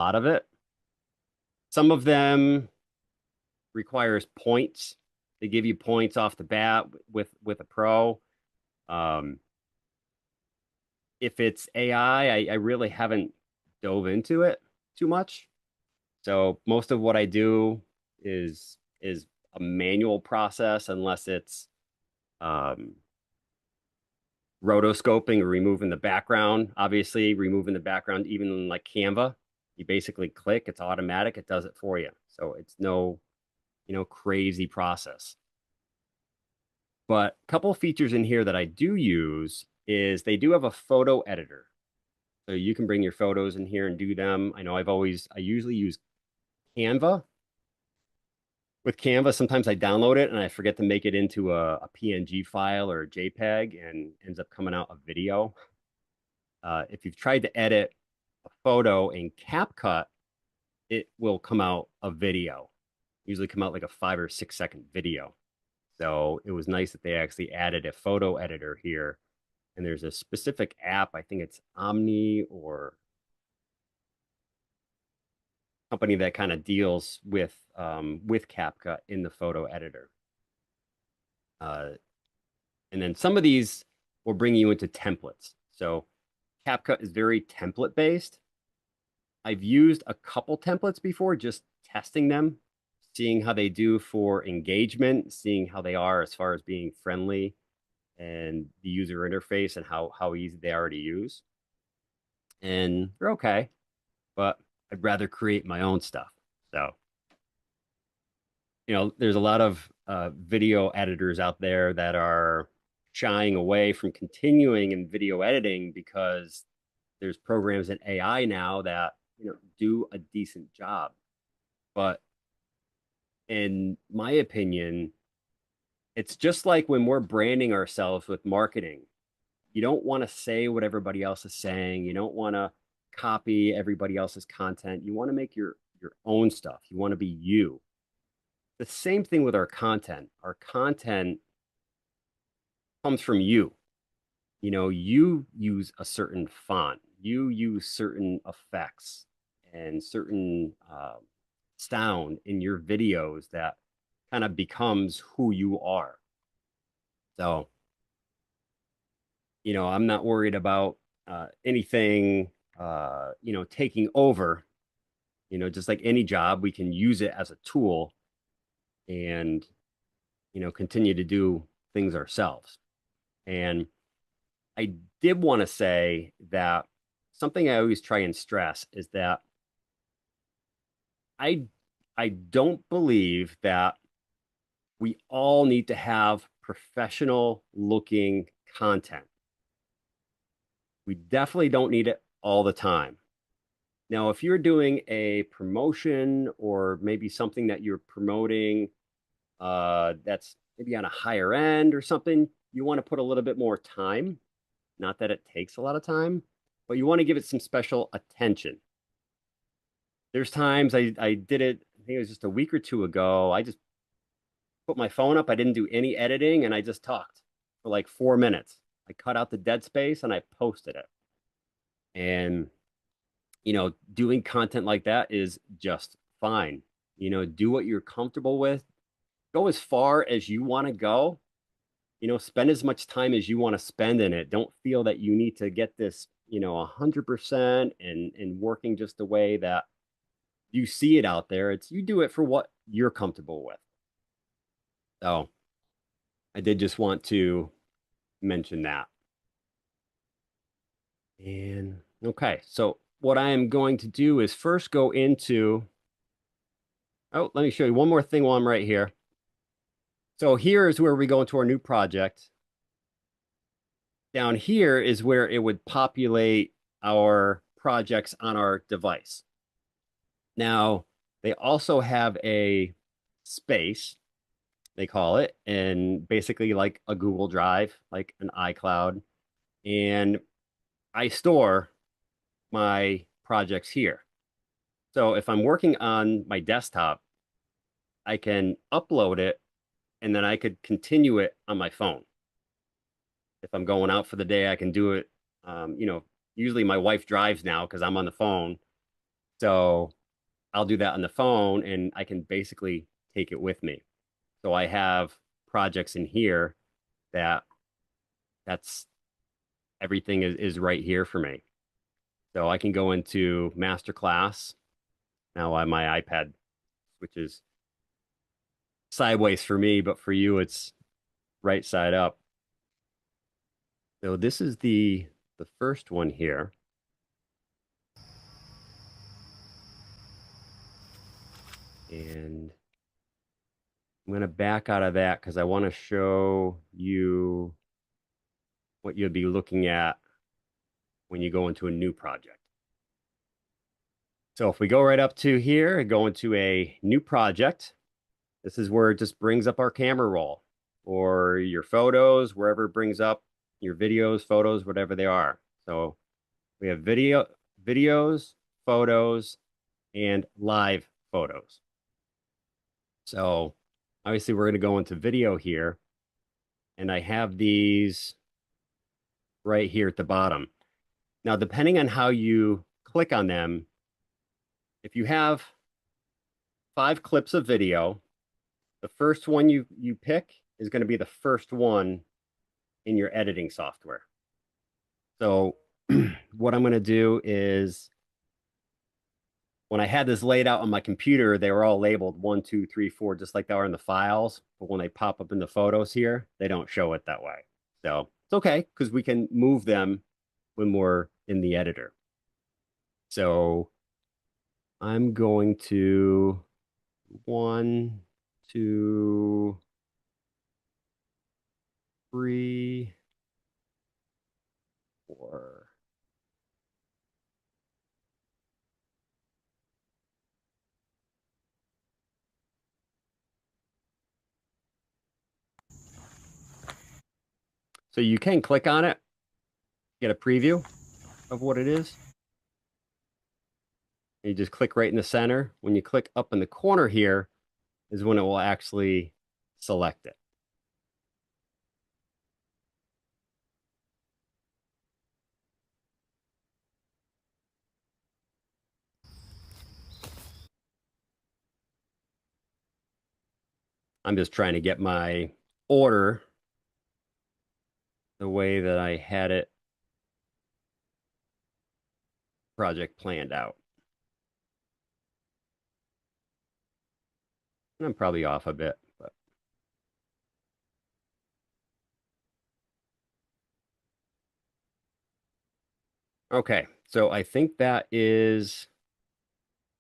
a lot of it. Some of them requires points. They give you points off the bat with a pro. Um, if it's AI, I really haven't dove into it too much. So most of what I do is a manual process, unless it's um, rotoscoping or removing the background. Obviously, removing the background, even in like Canva, you basically click, it's automatic, it does it for you. So it's no, crazy process. But a couple of features in here that I do use is they do have a photo editor. So you can bring your photos in here and do them. I know I usually use Canva. With Canva, sometimes I download it and I forget to make it into a PNG file or a JPEG and ends up coming out a video. If you've tried to edit a photo in CapCut, it will come out a video, usually come out like a 5 or 6 second video. So it was nice that they actually added a photo editor here. And there's a specific app, I think it's Omni or company that kind of deals with CapCut in the photo editor. Uh, and then some of these will bring you into templates. So CapCut is very template based. I've used a couple templates before, just testing them, seeing how they do for engagement, seeing how they are as far as being friendly and the user interface and how easy they are to use. And they're okay, but I'd rather create my own stuff. So, there's a lot of video editors out there that are shying away from continuing in video editing because there's programs in AI now that do a decent job. But in my opinion, it's just like when we're branding ourselves with marketing. You don't want to say what everybody else is saying. You don't want to copy everybody else's content. You want to make your own stuff. You want to be you. The same thing with our content. Our content comes from you. You use a certain font, you use certain effects and certain sound in your videos that kind of becomes who you are. So, I'm not worried about anything, taking over. Just like any job, we can use it as a tool and, continue to do things ourselves. And I did want to say that something I always try and stress is that I I don't believe that we all need to have professional looking content. We definitely don't need it all the time. Now, if you're doing a promotion or maybe something that you're promoting that's maybe on a higher end or something, you want to put a little bit more time. Not that it takes a lot of time, but you want to give it some special attention. There's times I did it, I think it was just a week or two ago. I just put my phone up. I didn't do any editing and I just talked for like 4 minutes. I cut out the dead space and I posted it. And, doing content like that is just fine. Do what you're comfortable with. Go as far as you want to go. Spend as much time as you want to spend in it. Don't feel that you need to get this, 100% and working just the way that you see it out there. It's you do it for what you're comfortable with. So I did just want to mention that. And okay, so what I am going to do is first go into, oh, let me show you one more thing while I'm right here. So here is where we go into our new project. Down here is where it would populate our projects on our device. Now, they also have a space, they call it, and basically like a Google Drive, like an iCloud. And I store my projects here. So if I'm working on my desktop, I can upload it and then I could continue it on my phone. If I'm going out for the day, I can do it. Usually my wife drives now because I'm on the phone. So I'll do that on the phone and I can basically take it with me. So I have projects in here that that's everything is right here for me. So I can go into Masterclass now on my iPad, which is sideways for me, but for you, it's right side up. So this is the first one here. And I'm going to back out of that because I want to show you what you'll be looking at when you go into a new project. So if we go right up to here and go into a new project, this is where it just brings up our camera roll or your photos, wherever it brings up your videos, photos, whatever they are. So we have videos, photos, and live photos. So obviously we're going to go into video here, and I have these right here at the bottom. Now, depending on how you click on them, if you have 5 clips of video, the first one you pick is going to be the first one in your editing software. So what I'm going to do is when I had this laid out on my computer, they were all labeled 1, 2, 3, 4, just like they are in the files. But when they pop up in the photos here, they don't show it that way. So it's okay because we can move them when we're in the editor. So I'm going to 1, 2, 3, 4. So you can click on it, get a preview of what it is. You just click right in the center. When you click up in the corner here is when it will actually select it. I'm just trying to get my order the way that I had it project planned out. And I'm probably off a bit, but okay. So I think that is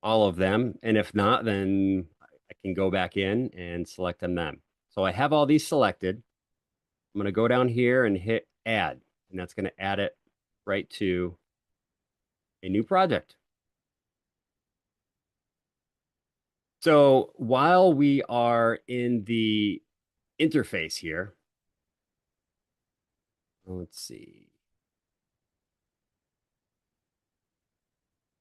all of them. And if not, then I can go back in and select on them. So I have all these selected. I'm going to go down here and hit add, and that's going to add it right to a new project. So while we are in the interface here, let's see.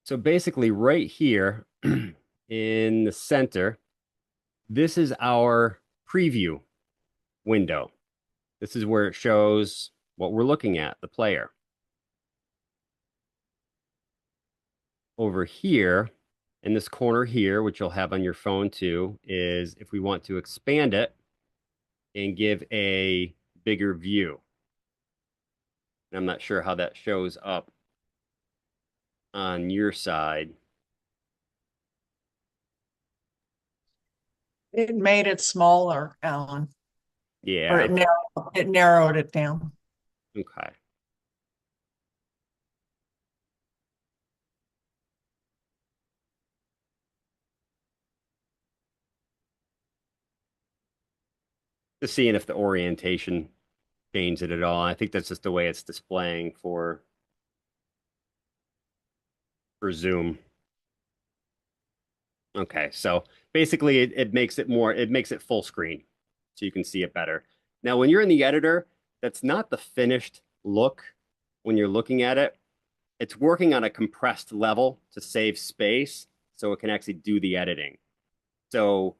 So basically right here in the center, this is our preview window. This is where it shows what we're looking at, the player. Over here, in this corner here, which you'll have on your phone too, is if we want to expand it and give a bigger view. I'm not sure how that shows up on your side. It made it smaller, Alan, or Yeah. it narrowed it down. Okay. Just seeing if the orientation changed it at all. I think that's just the way it's displaying for Zoom. Okay, so basically it makes it more, it makes it full screen so you can see it better. Now, when you're in the editor, that's not the finished look when you're looking at it. It's working on a compressed level to save space so it can actually do the editing. So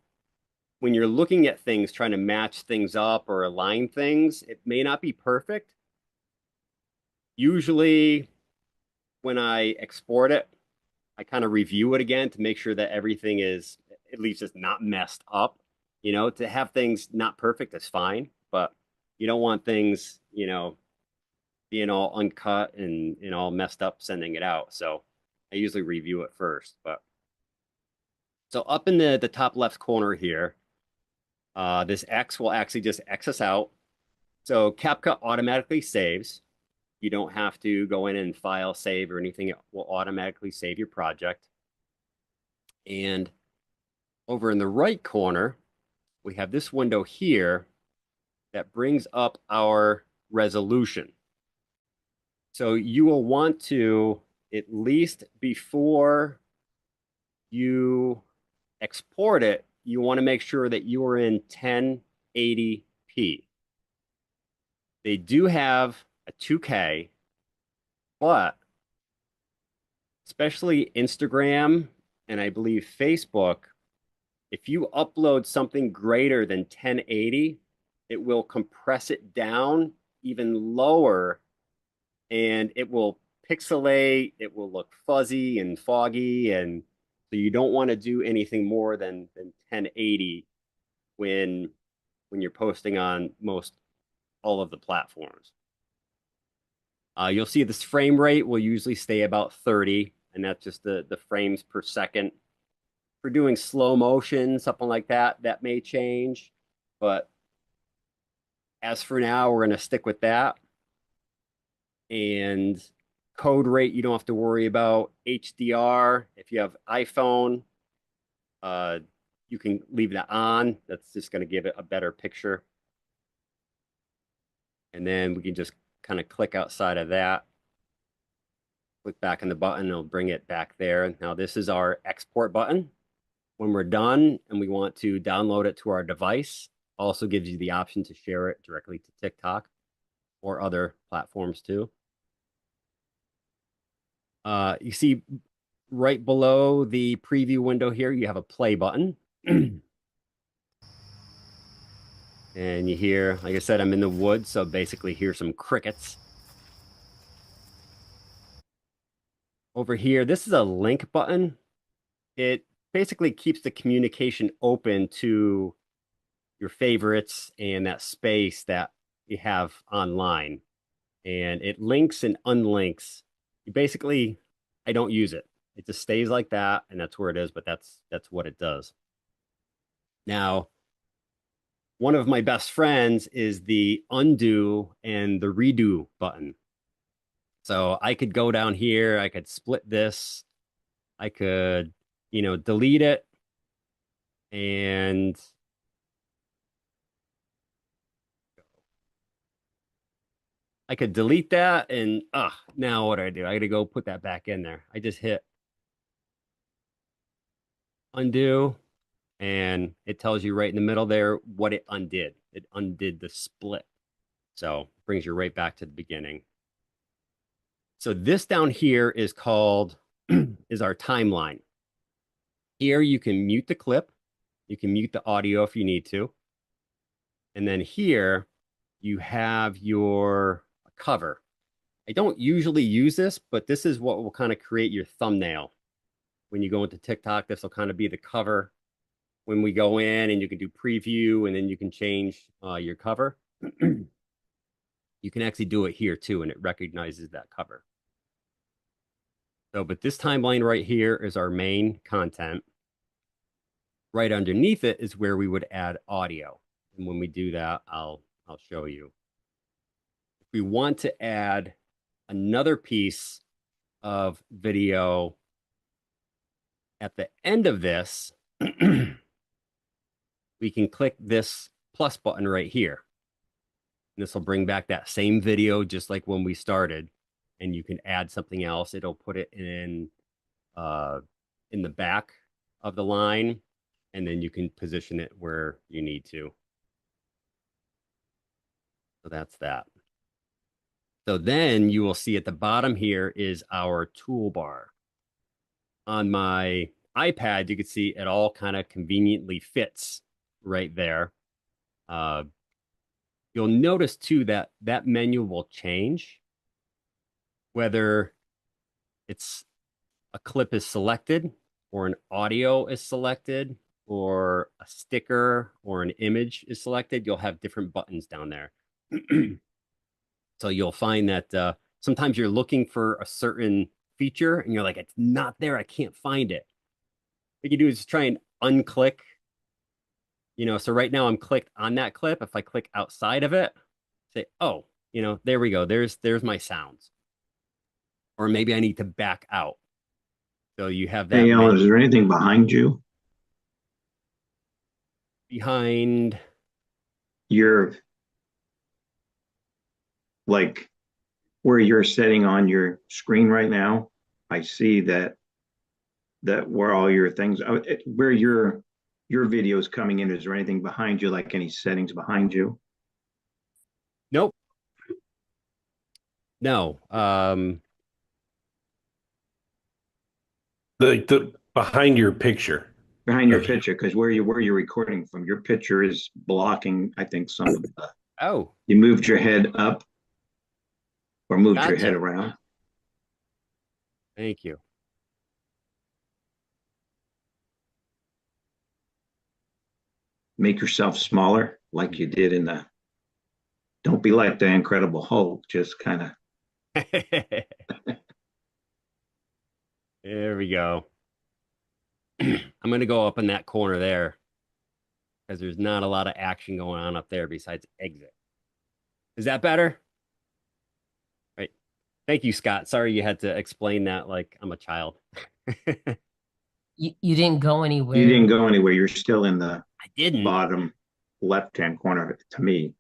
when you're looking at things, trying to match things up or align things, it may not be perfect. Usually when I export it, I kind of review it again to make sure that everything is at least just not messed up. You know, to have things not perfect is fine, but you don't want things, being all uncut and all messed up sending it out. So I usually review it first. But so up in the top left corner here, this X will actually just X us out. So CapCut automatically saves. You don't have to go in and file save or anything. It will automatically save your project. And over in the right corner, we have this window here that brings up our resolution. So you will want to, at least before you export it, you want to make sure that you are in 1080p. They do have a 2K, but especially Instagram and I believe Facebook, if you upload something greater than 1080, it will compress it down even lower and it will pixelate, it will look fuzzy and foggy. And so you don't want to do anything more than 1080 when you're posting on most all of the platforms. You'll see this frame rate will usually stay about 30, and that's just the frames per second. If we're doing slow motion, something like that, that may change. But as for now, we're going to stick with that. And code rate, you don't have to worry about. HDR, if you have iPhone, uh, you can leave that on. That's just going to give it a better picture. And then we can just kind of click outside of that. Click back on the button, it'll bring it back there. Now this is our export button. When we're done and we want to download it to our device, also gives you the option to share it directly to TikTok or other platforms too. You see right below the preview window here, you have a play button. And you hear, like I said, I'm in the woods, so basically hear some crickets. Over here, this is a link button. It basically keeps the communication open to your favorites and that space that you have online. And it links and unlinks. You basically, I don't use it. It just stays like that, and that's where it is, but that's what it does. Now, one of my best friends is the undo and the redo button. So I could go down here, I could split this, I could, delete it, and I could delete that. And now what do? I got to go put that back in there. I just hit undo, and it tells you right in the middle there what it undid. It undid the split. So brings you right back to the beginning. So this down here is called is our timeline. Here you can mute the clip, you can mute the audio if you need to. And then here you have your cover. I don't usually use this, but this is what will kind of create your thumbnail. When you go into TikTok, this will kind of be the cover. When we go in and you can do preview and then you can change your cover. You can actually do it here too, and it recognizes that cover. So, but this timeline right here is our main content. Right underneath it is where we would add audio. And when we do that, I'll show you. If we want to add another piece of video at the end of this, we can click this plus button right here. And this will bring back that same video just like when we started. And you can add something else. It'll put it in the back of the line, and then you can position it where you need to. So that's that. So then you will see at the bottom here is our toolbar. On my iPad, you can see it all kind of conveniently fits right there. You'll notice too that that menu will change, whether it's a clip is selected, or an audio is selected, or a sticker or an image is selected, you'll have different buttons down there. So you'll find that sometimes you're looking for a certain feature and you're like, it's not there. I can't find it. What you do is just try and unclick. So right now I'm clicked on that clip. If I click outside of it, say, oh, there we go. There's my sounds. Or maybe I need to back out. So you have that Hey, Alan, menu is there anything behind you? behind. You're like where you're sitting on your screen right now. I see that where all your things, where your video is coming in. Is there anything behind you, like any settings behind you? Nope. No. The behind your picture Behind your of you. picture, because where you're recording from, your picture is blocking, I think, some of the. Oh, You moved your head up or moved your head gotcha. around. Thank you. Make yourself smaller, like you did in the. Don't be like the Incredible Hulk. Just kind of. There we go. I'm going to go up in that corner there because there's not a lot of action going on up there besides exit. Is that better? Right. Thank you, Scott. Sorry you had to explain that like I'm a child. I You didn't go You didn't anywhere. go anywhere. You're still in the didn't. bottom left-hand corner to me.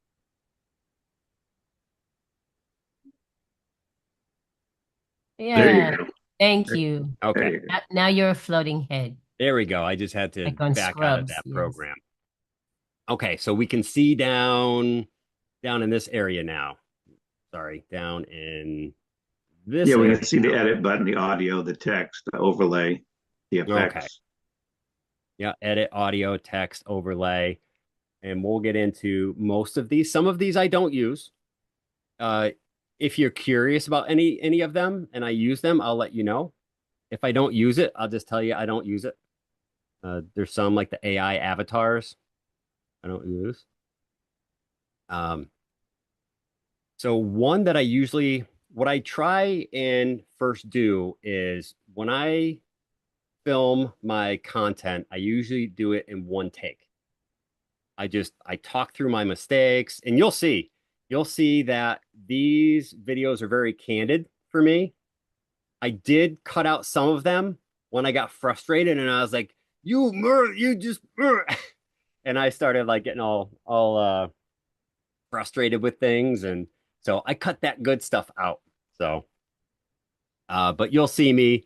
There you Yeah. go. Thank There, you. there Okay. you go. Now you're a floating head, There we go. I just had to like on back out of Scrubs. that Yes. program. Okay, so we can see down in this area now. Sorry, down in Yeah, this we area can see the edit button, the audio, the text, the overlay, the now. Okay. effects. Yeah, edit audio, text, overlay, and we'll get into most of these. Some of these I don't use. Uh, if you're curious about any of them and I use them, I'll let you know. If I don't use it, I'll just tell you I don't use it. There's some like the AI avatars I don't use. Um, so one that what I try and first do is when I film my content, I usually do it in one take. I talk through my mistakes and you'll see that these videos are very candid for me. I did cut out some of them when I got frustrated and I was like, you just and I started like getting all frustrated with things and so I cut that good stuff out. So but you'll see me,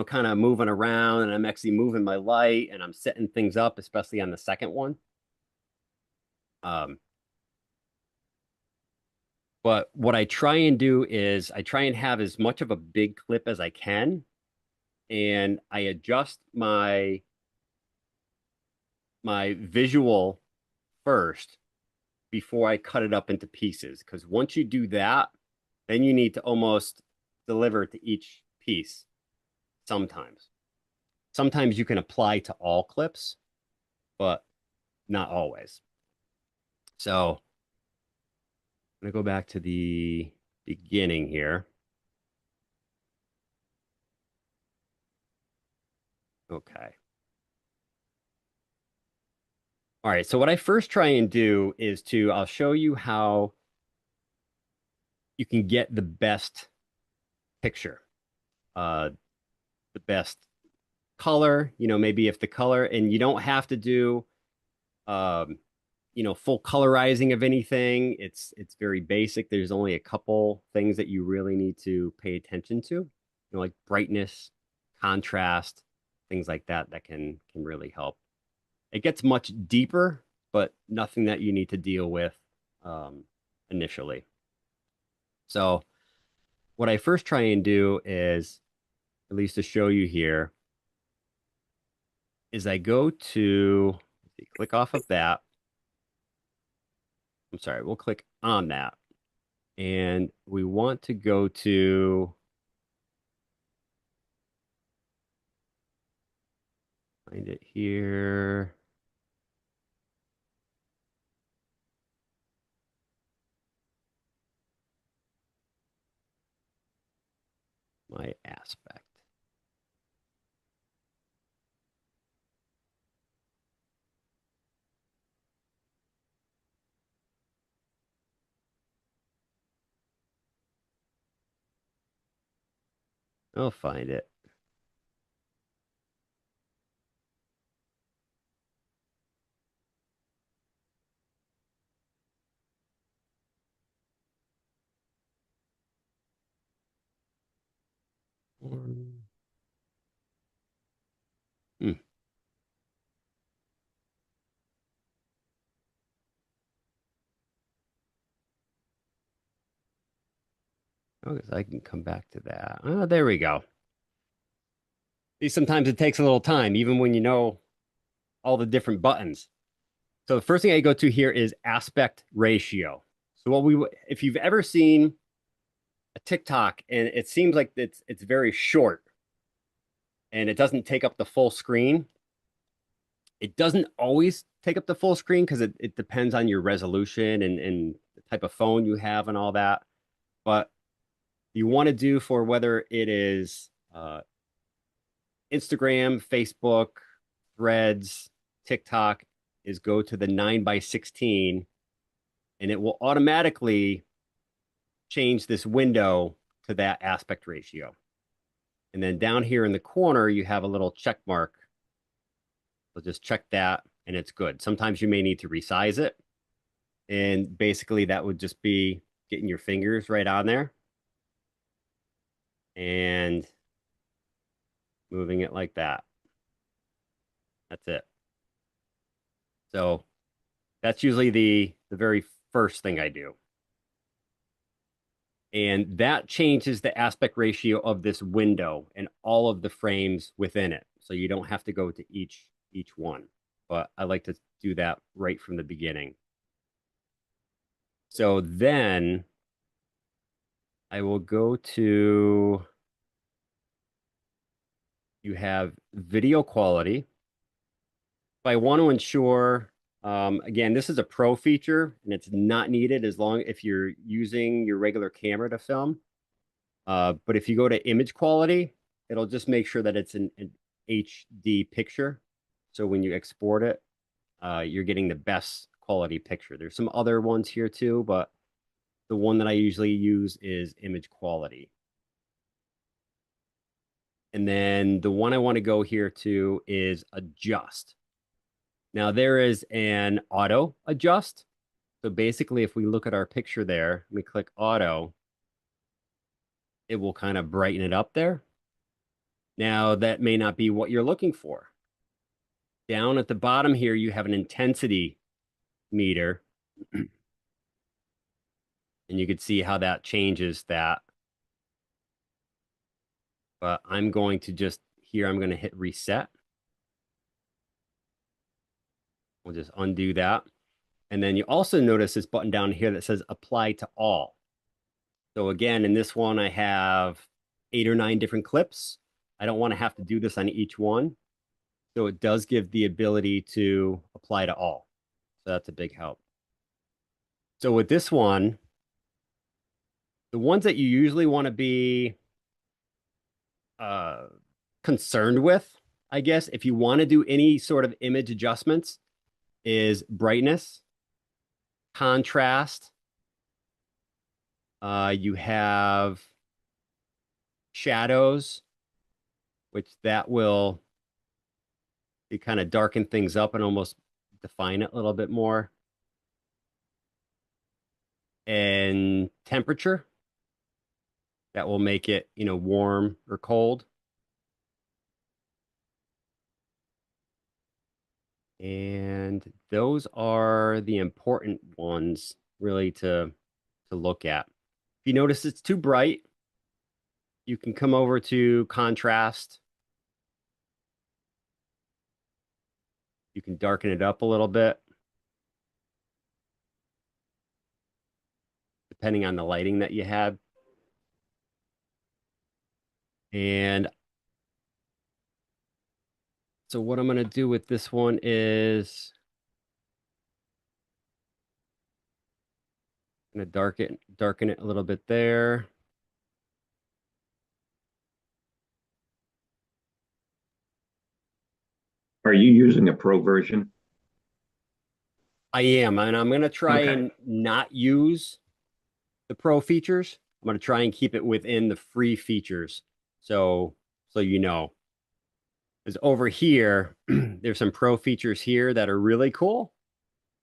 kind of moving around and I'm actually moving my light and I'm setting things up, especially on the second one. Um, But what I try and do is I try and have as much of a big clip as I can, and I adjust my visual first before I cut it up into pieces. Because once you do that, then you need to almost deliver to each piece sometimes. Sometimes you can apply to all clips, but not always. So I'm gonna go back to the beginning here. Okay. All right. So what I first try and do is I'll show you how you can get the best picture, uh, the best color, maybe if the color, and you don't have to do, um, full colorizing of anything. It's very basic. There's only a couple things that you really need to pay attention to, like brightness, contrast, things like that, that can really help. It gets much deeper, but nothing that you need to deal with initially. So what I first try and do is, at least to show you here, is I go to, let's see, click off of that. I'm sorry, we'll click on that. And we want to go to Find it here. My aspect. I'll find it. Hmm. Oh, I can come back to that. Oh, there we go. See, sometimes it takes a little time, even when you know all the different buttons. So the first thing I go to here is aspect ratio. So if you've ever seen a TikTok and it seems like it's very short and it doesn't take up the full screen, it doesn't always take up the full screen because it depends on your resolution and the type of phone you have and all that. But you want to do for whether it is Instagram, Facebook, Threads, TikTok, is go to the 9:16 and it will automatically change this window to that aspect ratio. And then down here in the corner, you have a little check mark. So just check that and it's good. Sometimes you may need to resize it. And basically that would just be getting your fingers right on there and moving it like that. That's it. So that's usually the very first thing I do. And that changes the aspect ratio of this window and all of the frames within it. So you don't have to go to each one. But I like to do that right from the beginning. So then I will go to, you have video quality. If I want to ensure, again, this is a pro feature and it's not needed as long if you're using your regular camera to film. But if you go to image quality, it'll just make sure that it's an HD picture. So when you export it, you're getting the best quality picture. There's some other ones here too, but the one that I usually use is image quality. And then the one I want to go here to is adjust. Now there is an auto adjust. So basically, if we look at our picture there, we click auto, it will kind of brighten it up there. Now that may not be what you're looking for. Down at the bottom here, you have an intensity meter. And you can see how that changes that. But I'm going to just, here, I'm going to hit reset. We'll just undo that. And then you also notice this button down here that says apply to all. So again, in this one, I have 8 or 9 different clips. I don't want to have to do this on each one. So it does give the ability to apply to all. So that's a big help. So with this one, the ones that you usually want to be concerned with, I guess, if you want to do any sort of image adjustments, is brightness, contrast. You have shadows, which that will kind of darken things up and almost define it a little bit more. And temperature, that will make it, warm or cold. And those are the important ones really to look at. If you notice it's too bright, you can come over to contrast. You can darken it up a little bit, depending on the lighting that you have. And So what I'm going to do with this one is I'm going to darken it a little bit there. Are you using a pro version? I am, and I'm going to try Okay. and not use the pro features. I'm going to try and keep it within the free features. So you know, because over here, there's some pro features here that are really cool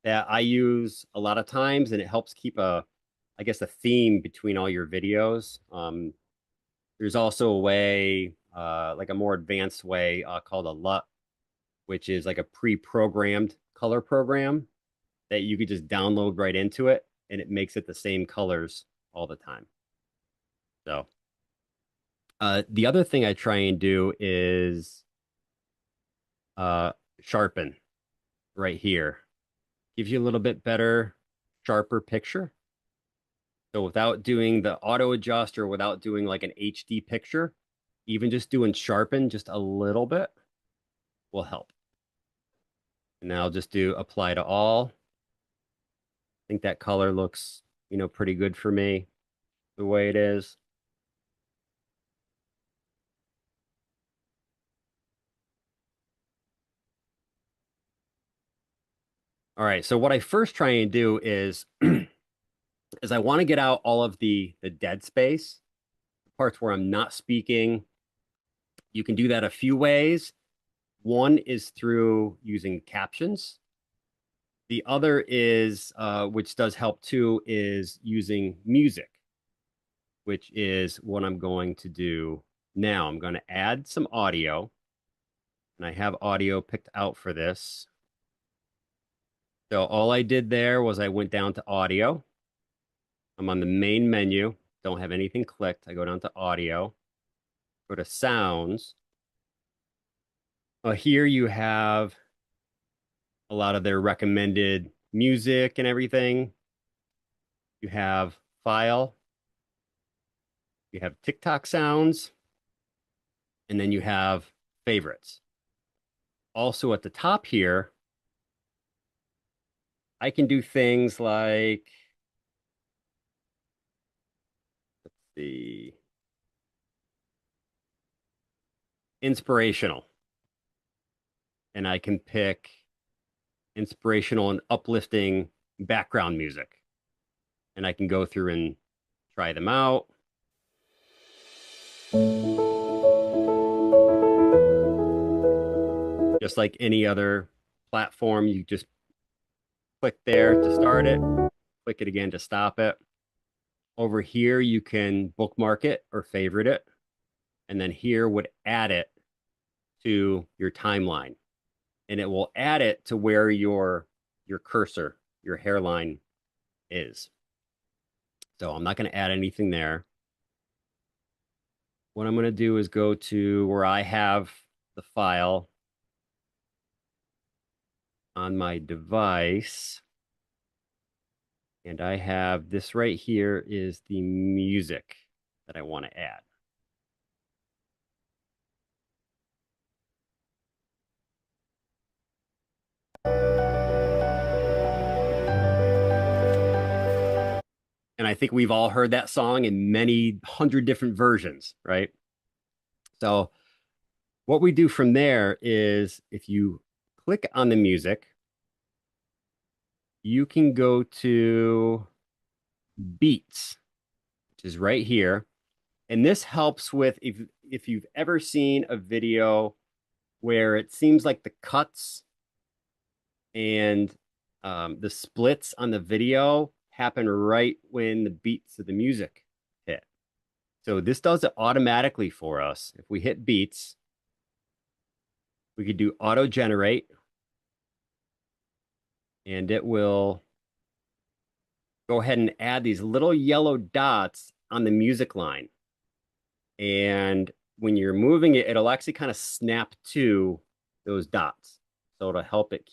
that I use a lot of times, and it helps keep I guess, a theme between all your videos. There's also a way, like a more advanced way called a LUT, which is like a pre-programmed color program that you could just download right into it, and it makes it the same colors all the time. So the other thing I try and do is sharpen right here. Gives you a little bit better, sharper picture. So without doing the auto adjust or without doing like an HD picture, even just doing sharpen just a little bit will help. And now I'll just do apply to all. I think that color looks, pretty good for me the way it is. All right, so what I first try and do is is I want to get out all of the dead space, parts where I'm not speaking. You can do that a few ways. One is through using captions. The other is, which does help too, is using music, which is what I'm going to do now. I'm going to add some audio, and I have audio picked out for this. So all I did there was I went down to audio. I'm on the main menu, don't have anything clicked. I go down to audio, go to sounds. Here you have a lot of their recommended music and everything. You have file, you have TikTok sounds, and then you have favorites. Also at the top here, I can do things like, let's see, inspirational. And I can pick inspirational and uplifting background music. And I can go through and try them out. Just like any other platform, you just click there to start it, click it again to stop it. Over here, you can bookmark it or favorite it. And then here would add it to your timeline. And it will add it to where your cursor, your hairline is. So I'm not going to add anything there. What I'm going to do is go to where I have the file on my device. And I have this right here is the music that I want to add. And I think we've all heard that song in many hundred different versions, right? So what we do from there is if you click on the music, you can go to beats, which is right here. And this helps with if you've ever seen a video where it seems like the cuts and the splits on the video happen right when the beats of the music hit. So this does it automatically for us. If we hit beats, we could do auto generate, and it will go ahead and add these little yellow dots on the music line. And when you're moving it, it'll actually kind of snap to those dots. So it'll help it